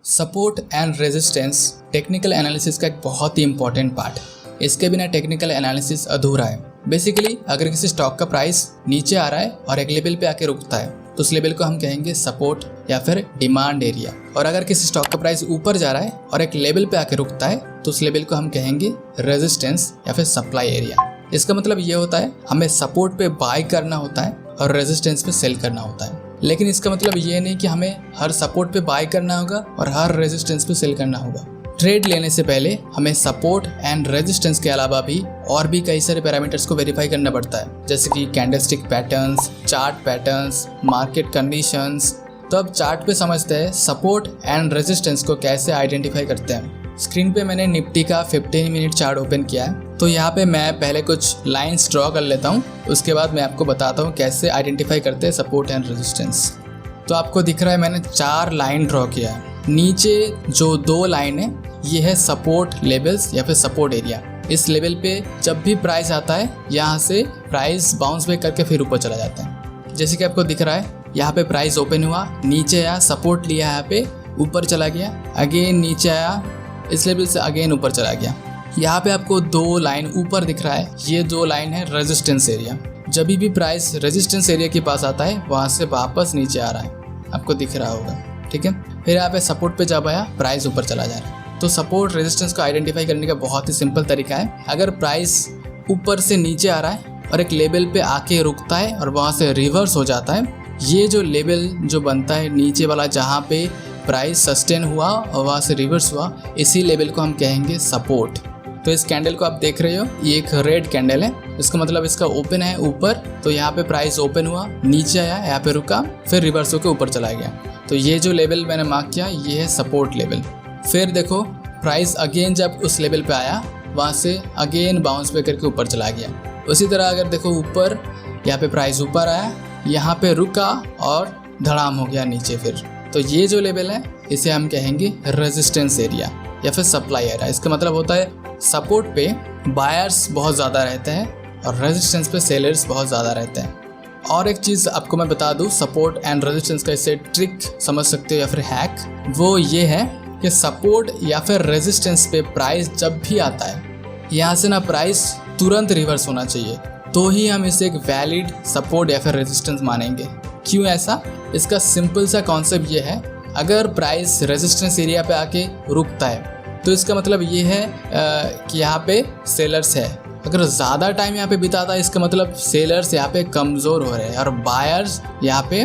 Support and resistance technical analysis का एक बहुत ही इंपॉर्टेंट पार्ट है। इसके बिना टेक्निकल एनालिसिस अधूरा है। बेसिकली अगर किसी स्टॉक का प्राइस नीचे आ रहा है और एक लेवल पे आके रुकता है तो उस लेवल को हम कहेंगे सपोर्ट या फिर डिमांड एरिया, और अगर किसी स्टॉक का प्राइस ऊपर जा रहा है और एक लेवल पे आके रुकता है तो उस लेवल को हम कहेंगे रेजिस्टेंस या फिर सप्लाई एरिया। इसका मतलब ये होता है हमें सपोर्ट पे बाय करना होता है और रेजिस्टेंस पे सेल करना होता है। लेकिन इसका मतलब ये नहीं कि हमें हर सपोर्ट पे बाय करना होगा और हर रेजिस्टेंस पे सेल करना होगा। ट्रेड लेने से पहले हमें सपोर्ट एंड रेजिस्टेंस के अलावा भी और भी कई सारे पैरामीटर्स को वेरीफाई करना पड़ता है, जैसे कि candlestick patterns, chart patterns, market conditions. तो अब चार्ट पे समझते हैं सपोर्ट एंड रेजिस्टेंस को कैसे आइडेंटिफाई करते हैं। स्क्रीन पे मैंने निफ्टी का 15 मिनट चार्ट ओपन किया है। तो यहाँ पे मैं पहले कुछ लाइंस ड्रॉ कर लेता हूँ, उसके बाद मैं आपको बताता हूँ कैसे आइडेंटिफाई करते हैं सपोर्ट एंड रेजिस्टेंस। तो आपको दिख रहा है मैंने 4 लाइन ड्रॉ किया है। नीचे जो 2 लाइन है ये है सपोर्ट लेवल्स या फिर सपोर्ट एरिया। इस लेवल पे जब भी प्राइस आता है यहाँ से प्राइस बाउंस बैक करके फिर ऊपर चला जाता है। जैसे कि आपको दिख रहा है यहाँ पे प्राइस ओपन हुआ, नीचे आया, सपोर्ट लिया, यहाँ पे ऊपर चला गया, अगेन नीचे आया, इस लेवल से अगेन ऊपर चला गया। यहाँ पे आपको 2 लाइन ऊपर दिख रहा है, ये 2 लाइन है रेजिस्टेंस एरिया। जब भी प्राइस रेजिस्टेंस एरिया के पास आता है वहाँ से वापस नीचे आ रहा है, आपको दिख रहा होगा, ठीक है। फिर यहाँ पे सपोर्ट पे जब आया प्राइस ऊपर चला जा रहा है। तो सपोर्ट रेजिस्टेंस को आइडेंटिफाई करने का बहुत ही सिंपल तरीका है। अगर प्राइस ऊपर से नीचे आ रहा है और एक लेवल पे आके रुकता है और वहाँ से रिवर्स हो जाता है, ये जो लेवल जो बनता है नीचे वाला जहाँ पे प्राइस सस्टेन हुआ और वहाँ से रिवर्स हुआ, इसी लेवल को हम कहेंगे सपोर्ट। तो इस कैंडल को आप देख रहे हो, ये एक रेड कैंडल है, इसका मतलब इसका ओपन है ऊपर। तो यहाँ पे प्राइस ओपन हुआ, नीचे आया, यहाँ पे रुका, फिर रिवर्स होकर ऊपर चला गया। तो ये जो लेवल मैंने मार्क किया ये है सपोर्ट लेवल। फिर देखो प्राइस अगेन जब उस लेवल पे आया वहाँ से अगेन बाउंस बैक करके ऊपर चला गया। उसी तरह अगर देखो ऊपर, यहाँ पे प्राइस ऊपर आया, यहाँ पे रुका और धड़ाम हो गया नीचे फिर। तो ये जो लेवल है इसे हम कहेंगे रेजिस्टेंस एरिया या फिर सप्लाई एरिया। इसका मतलब होता है सपोर्ट पे बायर्स बहुत ज़्यादा रहते हैं और रेजिस्टेंस पे सेलर्स बहुत ज़्यादा रहते हैं। और एक चीज़ आपको मैं बता दूँ, सपोर्ट एंड रेजिस्टेंस का इससे ट्रिक समझ सकते हो या फिर हैक, वो ये है कि सपोर्ट या फिर रेजिस्टेंस पे प्राइस जब भी आता है यहाँ से ना प्राइस तुरंत रिवर्स होना चाहिए, तो ही हम इसे एक वैलिड सपोर्ट या फिर रेजिस्टेंस मानेंगे। क्यों ऐसा? इसका सिंपल सा कॉन्सेप्ट ये है, अगर प्राइस रेजिस्टेंस एरिया पे आके रुकता है तो इसका मतलब ये है कि यहाँ पे सेलर्स है। अगर ज़्यादा टाइम यहाँ पे बिताता है इसका मतलब सेलर्स यहाँ पे कमज़ोर हो रहे हैं और बायर्स यहाँ पे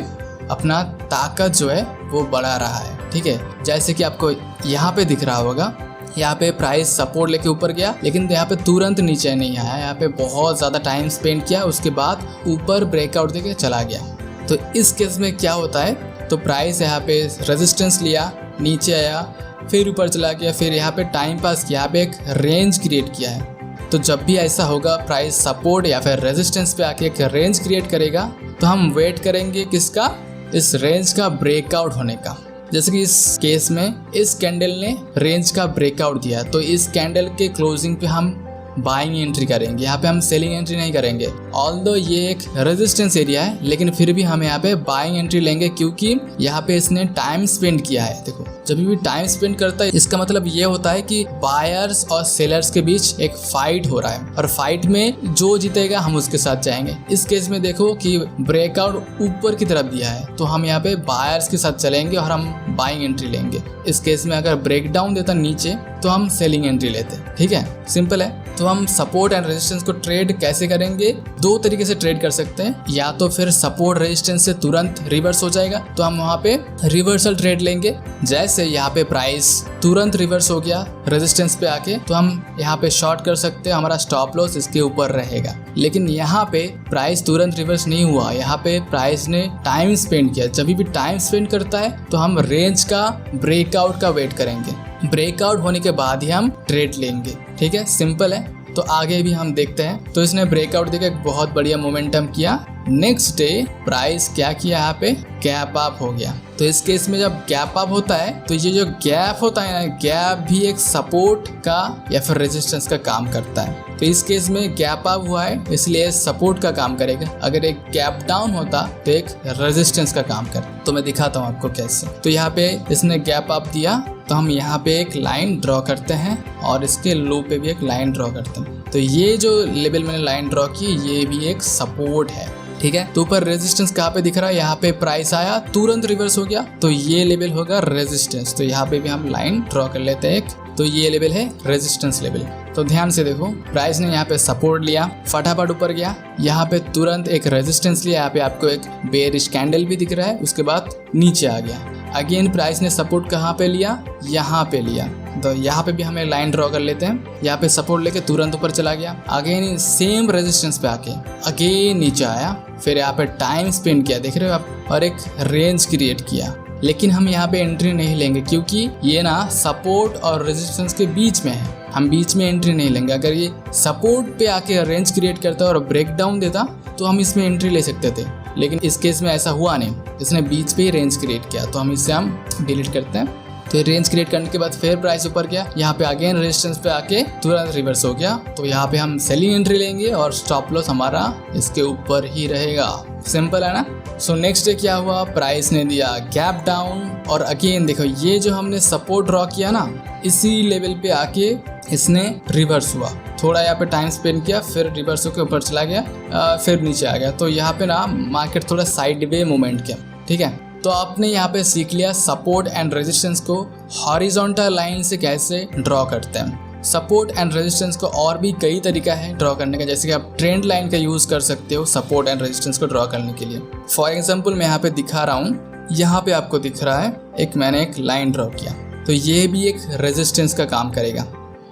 अपना ताकत जो है वो बढ़ा रहा है, ठीक है। जैसे कि आपको यहाँ पे दिख रहा होगा, यहाँ पे प्राइस सपोर्ट लेके ऊपर गया लेकिन यहाँ पे तुरंत नीचे नहीं आया, यहाँ पे बहुत ज़्यादा टाइम स्पेंड किया, उसके बाद ऊपर ब्रेकआउट देके चला गया। तो इस केस में क्या होता है, तो प्राइस यहाँ पे रेजिस्टेंस लिया, नीचे आया, फिर ऊपर चला गया, फिर यहाँ पे टाइम पास किया, यहाँ पे एक रेंज क्रिएट किया है। तो जब भी ऐसा होगा प्राइस सपोर्ट या फिर रेजिस्टेंस पे आके एक रेंज क्रिएट करेगा तो हम वेट करेंगे किसका, इस रेंज का ब्रेकआउट होने का। जैसे कि इस केस में इस कैंडल ने रेंज का ब्रेकआउट दिया, तो इस कैंडल के क्लोजिंग पे हम बाइंग एंट्री करेंगे, यहाँ पे हम सेलिंग एंट्री नहीं करेंगे। ऑल्दो ये एक रेजिस्टेंस एरिया है लेकिन फिर भी हम यहाँ पे बाइंग एंट्री लेंगे क्योंकि यहाँ पे इसने टाइम स्पेंड किया है। देखो जब भी टाइम स्पेंड करता है इसका मतलब ये होता है कि बायर्स और सेलर्स के बीच एक फाइट हो रहा है और फाइट में जो जीतेगा हम उसके साथ जाएंगे। इस केस में देखो कि ब्रेकआउट ऊपर की तरफ दिया है तो हम यहाँ पे बायर्स के साथ चलेंगे और हम बाइंग एंट्री लेंगे। इस केस में अगर ब्रेकडाउन देता नीचे तो हम सेलिंग एंट्री लेते, ठीक है, सिंपल है। तो हम सपोर्ट एंड रेजिस्टेंस को ट्रेड कैसे करेंगे, 2 तरीके से ट्रेड कर सकते हैं। या तो फिर सपोर्ट रेजिस्टेंस से तुरंत रिवर्स हो जाएगा तो हम वहाँ पे रिवर्सल ट्रेड लेंगे। जैसे यहाँ पे प्राइस तुरंत रिवर्स हो गया रेजिस्टेंस पे आके तो हम यहाँ पे शॉर्ट कर सकते हैं, हमारा स्टॉप लॉस इसके ऊपर रहेगा। लेकिन यहाँ पे प्राइस तुरंत रिवर्स नहीं हुआ, यहाँ पे प्राइस ने टाइम स्पेंड किया। जब भी टाइम स्पेंड करता है तो हम रेंज का ब्रेकआउट का वेट करेंगे, ब्रेकआउट होने के बाद ही हम ट्रेड लेंगे, ठीक है, सिंपल है। तो आगे भी हम देखते हैं। तो इसने ब्रेकआउट देके एक बहुत बढ़िया मोमेंटम किया। नेक्स्ट डे प्राइस क्या किया, यहाँ पे गैप अप हो गया। तो इस केस में जब गैप अप होता है तो ये जो गैप होता है ना, गैप भी एक सपोर्ट का या फिर रेजिस्टेंस का काम करता है। तो इस केस में गैप अप हुआ है इसलिए सपोर्ट का काम करेगा, अगर एक गैप डाउन होता तो एक रेजिस्टेंस का काम करे। तो मैं दिखाता हूँ आपको कैसे। तो यहाँ पे इसने गैप अप दिया तो हम यहाँ पे एक लाइन ड्रॉ करते हैं और इसके लो पे भी एक लाइन ड्रॉ करते हैं। तो ये जो लेवल मैंने लाइन ड्रॉ की ये भी एक सपोर्ट है, ठीक है। तो ऊपर रेजिस्टेंस कहाँ पे दिख रहा है, यहाँ पे प्राइस आया तुरंत रिवर्स हो गया तो ये लेवल होगा रेजिस्टेंस। तो यहाँ पे भी हम लाइन ड्रॉ कर लेते हैं एक, तो ये लेवल है रेजिस्टेंस लेवल। तो ध्यान से देखो, प्राइस ने यहाँ पे सपोर्ट लिया, फटाफट ऊपर गया, यहाँ पे तुरंत एक रेजिस्टेंस लिया, यहाँ पे आपको एक बेयरिश कैंडल भी दिख रहा है, उसके बाद नीचे आ गया। अगेन प्राइस ने सपोर्ट कहाँ पे लिया, यहाँ पे लिया, तो यहाँ पे भी हमें लाइन ड्रॉ कर लेते हैं। यहाँ पे सपोर्ट लेके तुरंत ऊपर चला गया, अगेन सेम रेजिस्टेंस पे आके अगेन नीचे आया, फिर यहाँ पे टाइम स्पेंड किया, देख रहे हो आप, और एक रेंज क्रिएट किया। लेकिन हम यहाँ पे एंट्री नहीं लेंगे क्योंकि ये ना सपोर्ट और रेजिस्टेंस के बीच में है, हम बीच में एंट्री नहीं लेंगे। अगर ये सपोर्ट पे आके रेंज क्रिएट करता और ब्रेक डाउन देता तो हम इसमें एंट्री ले सकते थे, लेकिन इस केस में ऐसा हुआ नहीं, इसने बीच पे ही रेंज क्रिएट किया, तो हम इसे हम डिलीट करते हैं। तो रेंज क्रिएट करने के बाद फिर प्राइस ऊपर गया, यहाँ पे अगेन रेजिस्टेंस पे आके तुरंत रिवर्स हो गया, तो यहाँ पे हम सेलिंग एंट्री लेंगे और स्टॉप लॉस हमारा इसके ऊपर ही रहेगा। सिंपल है ना। सो नेक्स्ट डे क्या हुआ, प्राइस ने दिया गैप डाउन और अगेन देखो ये जो हमने सपोर्ट ड्रॉ किया ना, इसी लेवल पे आके इसने रिवर्स हुआ, थोड़ा यहाँ पे टाइम स्पेंड किया, फिर रिवर्स होकर ऊपर चला गया, फिर नीचे आ गया। तो यहाँ पे ना मार्केट थोड़ा साइड वे मूवमेंट किया, ठीक है। तो आपने यहाँ पे सीख लिया सपोर्ट एंड रेजिस्टेंस को हॉरिजॉन्टल लाइन से कैसे ड्रॉ करते हैं। सपोर्ट एंड रेजिस्टेंस को और भी कई तरीका है ड्रॉ करने का, जैसे कि आप ट्रेंड लाइन का यूज़ कर सकते हो सपोर्ट एंड रेजिस्टेंस को ड्रॉ करने के लिए। फॉर एग्जांपल मैं यहाँ पे दिखा रहा हूँ, यहाँ पे आपको दिख रहा है मैंने एक लाइन ड्रॉ किया, तो ये भी एक रेजिस्टेंस का काम करेगा।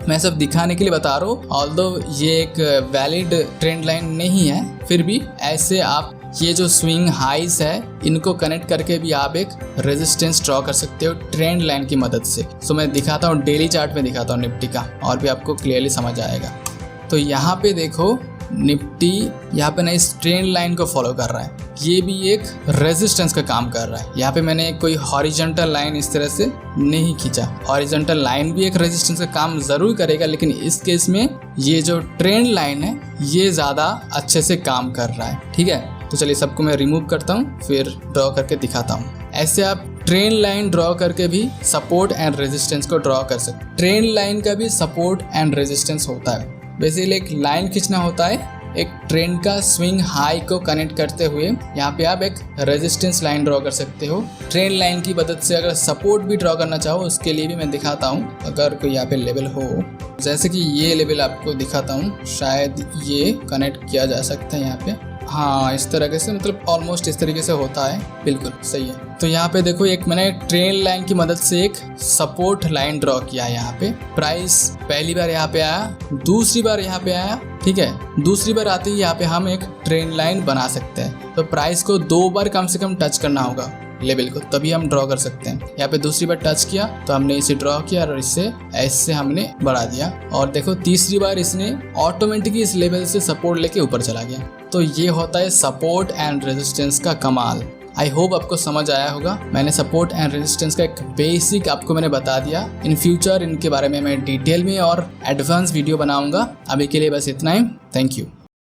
मैं सब दिखाने के लिए बता रहा हूँ, ऑल्दो ये एक वैलिड ट्रेंड लाइन नहीं है, फिर भी ऐसे आप ये जो स्विंग हाइस है इनको कनेक्ट करके भी आप एक रेजिस्टेंस ड्रॉ कर सकते हो ट्रेंड लाइन की मदद से। सो मैं दिखाता हूँ, डेली चार्ट में दिखाता हूँ निफ्टी का, और भी आपको क्लियरली समझ आएगा। तो यहाँ पे देखो निफ्टी यहाँ पे ना इस ट्रेंड लाइन को फॉलो कर रहा है, ये भी एक रेजिस्टेंस का काम कर रहा है। यहाँ पे मैंने कोई हॉरिजॉन्टल लाइन इस तरह से नहीं खींचा, हॉरिजॉन्टल लाइन भी एक रेजिस्टेंस का काम जरूर करेगा, लेकिन इस केस में ये जो ट्रेंड लाइन है ये ज़्यादा अच्छे से काम कर रहा है, ठीक है। तो चलिए सबको मैं रिमूव करता हूँ, फिर ड्रॉ करके दिखाता हूँ। ऐसे आप ट्रेंड लाइन ड्रॉ करके भी सपोर्ट एंड रेजिस्टेंस को ड्रॉ कर सकते हैं। ट्रेंड लाइन का भी सपोर्ट एंड रेजिस्टेंस होता है, बेसिकली एक लाइन खींचना होता है एक ट्रेंड का स्विंग हाई को कनेक्ट करते हुए, यहाँ पे आप एक रेजिस्टेंस लाइन ड्रॉ कर सकते हो। ट्रेंड लाइन की मदद से अगर सपोर्ट भी ड्रॉ करना चाहो उसके लिए भी मैं दिखाता हूँ, अगर कोई यहाँ पे लेवल हो, जैसे कि ये लेवल आपको दिखाता हूँ, शायद ये कनेक्ट किया जा सकता है यहाँ पे, हाँ इस तरह से, मतलब ऑलमोस्ट इस तरीके से होता है, बिल्कुल सही है। तो यहाँ पे देखो एक मैंने ट्रेंड लाइन की मदद से एक सपोर्ट लाइन ड्रॉ किया। यहाँ पे प्राइस पहली बार यहाँ पे आया, दूसरी बार यहाँ पे आया, ठीक है। दूसरी बार आते ही यहाँ पे हम एक ट्रेंड लाइन बना सकते हैं। तो प्राइस को 2 बार कम से कम टच करना होगा लेवल को, तभी हम ड्रॉ कर सकते हैं। यहाँ पे दूसरी बार टच किया तो हमने इसे ड्रॉ किया और इसे ऐसे हमने बढ़ा दिया, और देखो तीसरी बार इसने ऑटोमेटिकली इस लेवल से सपोर्ट लेके ऊपर चला गया। तो ये होता है सपोर्ट एंड रेजिस्टेंस का कमाल। आई होप आपको समझ आया होगा। मैंने सपोर्ट एंड रेजिस्टेंस का एक बेसिक आपको मैंने बता दिया। इन फ्यूचर इनके बारे में मैं डिटेल में और एडवांस वीडियो बनाऊंगा। अभी के लिए बस इतना ही। Thank you.